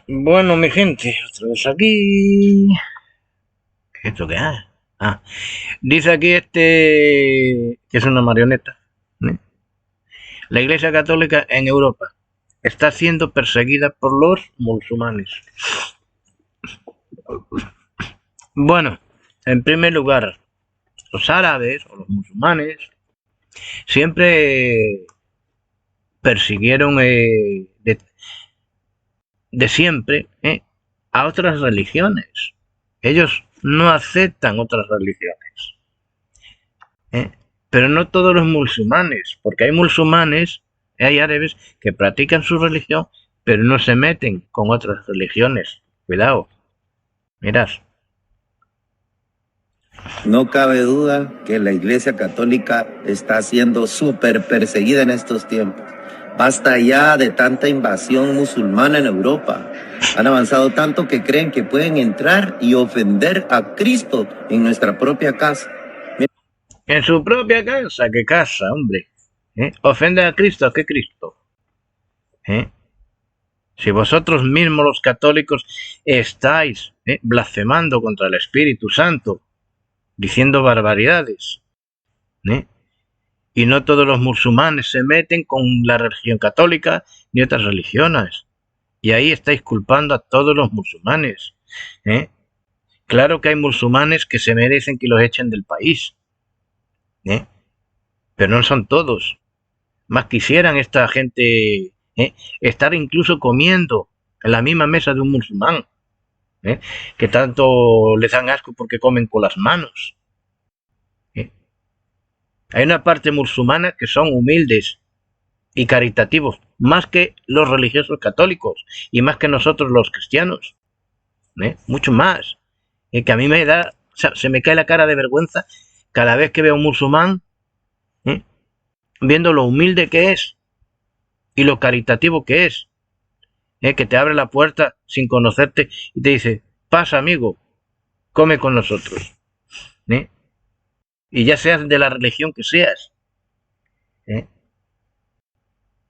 Bueno, mi gente, otra vez aquí. ¿Esto qué es? Ah, dice aquí que es una marioneta. ¿Eh? La Iglesia Católica en Europa está siendo perseguida por los musulmanes. Bueno, en primer lugar, los árabes o los musulmanes siempre persiguieron de siempre a otras religiones. Ellos no aceptan otras religiones. ¿Eh? Pero no todos los musulmanes, porque hay musulmanes, hay árabes que practican su religión, pero no se meten con otras religiones. Cuidado, mirad. No cabe duda que la Iglesia Católica está siendo súper perseguida en estos tiempos. Basta ya de tanta invasión musulmana en Europa. Han avanzado tanto que creen que pueden entrar y ofender a Cristo en nuestra propia casa. En su propia casa, ¿qué casa, hombre? Ofende a Cristo, ¿qué Cristo? Si vosotros mismos los católicos estáis blasfemando contra el Espíritu Santo, diciendo barbaridades, y no todos los musulmanes se meten con la religión católica ni otras religiones, y ahí estáis culpando a todos los musulmanes. Claro que hay musulmanes que se merecen que los echen del país, pero no son todos. Más quisieran esta gente estar incluso comiendo en la misma mesa de un musulmán, que tanto les dan asco porque comen con las manos. Hay una parte musulmana que son humildes y caritativos, más que los religiosos católicos y más que nosotros los cristianos, mucho más. Que a mí me da, o sea, se me cae la cara de vergüenza cada vez que veo a un musulmán, viendo lo humilde que es y lo caritativo que es, que te abre la puerta sin conocerte y te dice, pasa amigo, come con nosotros, y ya seas de la religión que seas,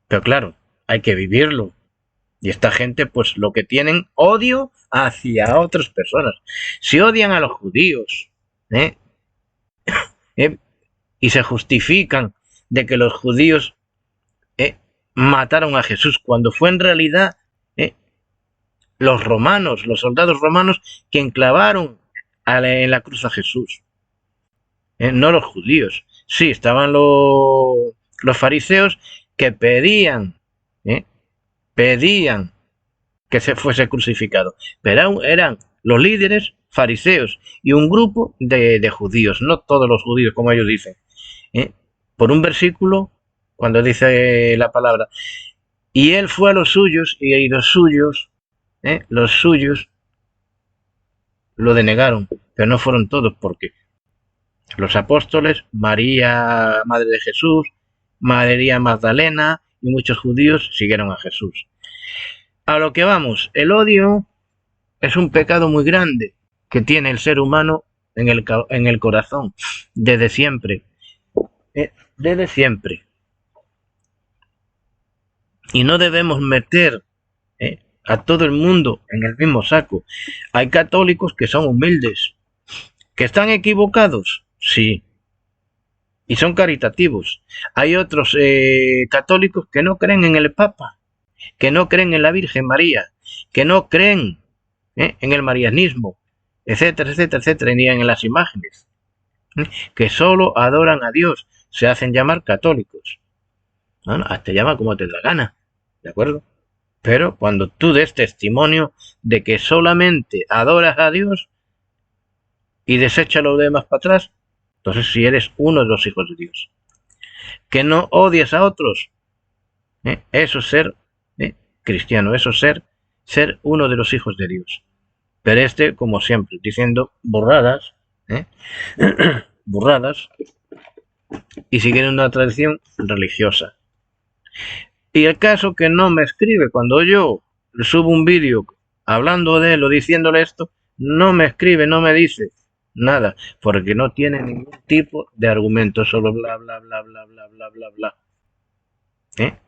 pero claro, hay que vivirlo. Y esta gente, pues lo que tienen, odio hacia otras personas. Si odian a los judíos, y se justifican de que los judíos mataron a Jesús, cuando fue en realidad los romanos, los soldados romanos, quien clavaron en la cruz a Jesús, no los judíos. Sí, estaban los fariseos que pedían que se fuese crucificado, pero eran los líderes fariseos y un grupo de judíos, no todos los judíos como ellos dicen. Por un versículo, cuando dice la palabra, y él fue a los suyos y los suyos lo denegaron, pero no fueron todos, porque los apóstoles, María, madre de Jesús, María Magdalena y muchos judíos siguieron a Jesús. A lo que vamos, el odio es un pecado muy grande que tiene el ser humano en el corazón, desde siempre. Desde siempre. Y no debemos meter a todo el mundo en el mismo saco. Hay católicos que son humildes, que están equivocados, sí, y son caritativos. Hay otros católicos que no creen en el Papa, que no creen en la Virgen María, que no creen en el marianismo, etcétera, etcétera, etcétera, ni en las imágenes, que solo adoran a Dios, se hacen llamar católicos. Bueno, hasta llama como te da gana, ¿de acuerdo? Pero cuando tú des testimonio de que solamente adoras a Dios y desechas lo demás para atrás, entonces si eres uno de los hijos de Dios. Que no odies a otros, eso es ser cristiano, eso es ser uno de los hijos de Dios. Pero como siempre, diciendo burradas, burradas, y siguiendo una tradición religiosa. Y el caso que no me escribe cuando yo le subo un vídeo hablando de él o diciéndole esto, no me escribe, no me dice nada, porque no tiene ningún tipo de argumento, solo bla, bla, bla, bla, bla, bla, bla, bla.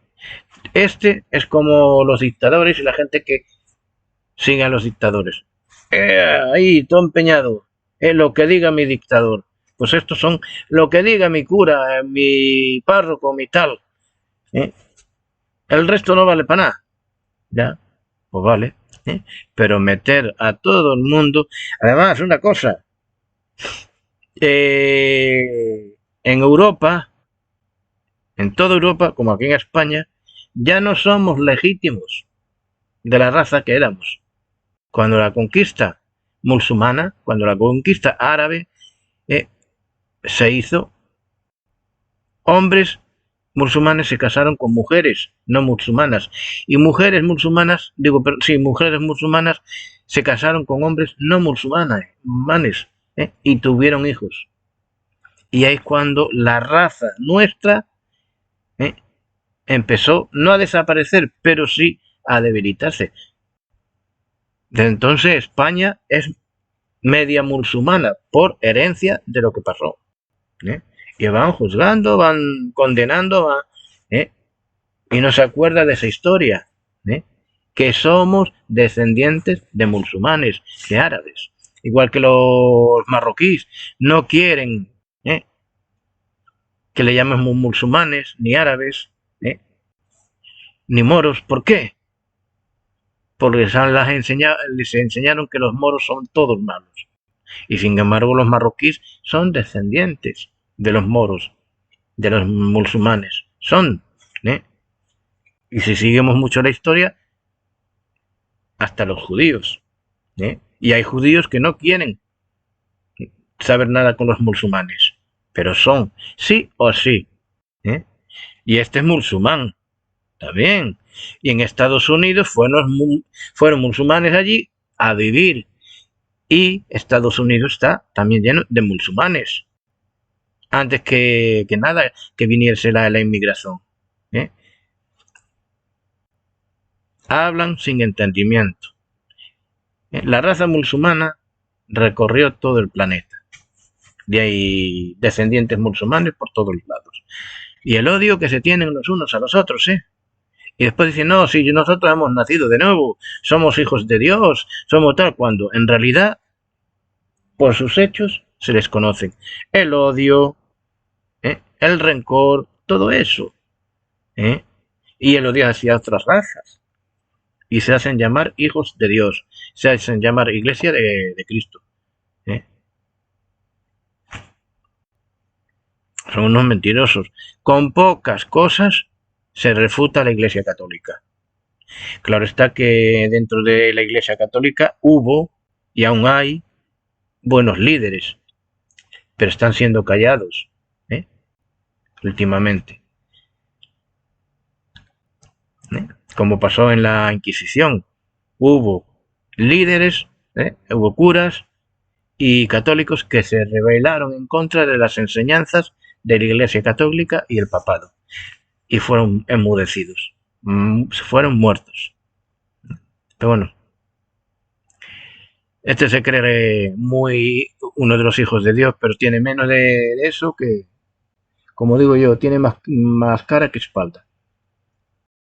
Este es como los dictadores y la gente que Sigan los dictadores. Ahí, todo empeñado. Lo que diga mi dictador. Pues estos son lo que diga mi cura, mi párroco, mi tal. ¿Eh? El resto no vale para nada. Ya, pues vale. Pero meter a todo el mundo. Además, una cosa. En Europa, en toda Europa, como aquí en España, ya no somos legítimos de la raza que éramos. Cuando la conquista musulmana, cuando la conquista árabe, se hizo, hombres musulmanes se casaron con mujeres no musulmanas y mujeres musulmanas, mujeres musulmanas se casaron con hombres no musulmanes, y tuvieron hijos. Y ahí es cuando la raza nuestra empezó no a desaparecer, pero sí a debilitarse. Desde entonces España es media musulmana por herencia de lo que pasó. Y van juzgando, van condenando, y no se acuerda de esa historia, que somos descendientes de musulmanes, de árabes, igual que los marroquíes no quieren que le llamemos musulmanes, ni árabes, ni moros. ¿Por qué? Porque les enseñaron que los moros son todos malos. Y sin embargo los marroquíes son descendientes de los moros, de los musulmanes. Son. Y si seguimos mucho la historia, hasta los judíos. Y hay judíos que no quieren saber nada con los musulmanes, pero son sí o sí. Y este es musulmán también. Y en Estados Unidos fueron musulmanes allí a vivir. Y Estados Unidos está también lleno de musulmanes. Antes que nada, que viniese la inmigración. Hablan sin entendimiento. La raza musulmana recorrió todo el planeta. De ahí descendientes musulmanes por todos lados. Y el odio que se tienen los unos a los otros, Y después dicen, no, si nosotros hemos nacido de nuevo, somos hijos de Dios, somos tal, cuando en realidad, por sus hechos, se les conocen. El odio, el rencor, todo eso. Y el odio hacia otras razas. Y se hacen llamar hijos de Dios, se hacen llamar iglesia de Cristo. Son unos mentirosos. Con pocas cosas se refuta la Iglesia Católica. Claro está que dentro de la Iglesia Católica hubo y aún hay buenos líderes, pero están siendo callados últimamente. Como pasó en la Inquisición, hubo líderes, hubo curas y católicos que se rebelaron en contra de las enseñanzas de la Iglesia Católica y el papado, y fueron enmudecidos, fueron muertos. Pero bueno, este se cree uno de los hijos de Dios, pero tiene menos de eso que, como digo yo, tiene más cara que espalda.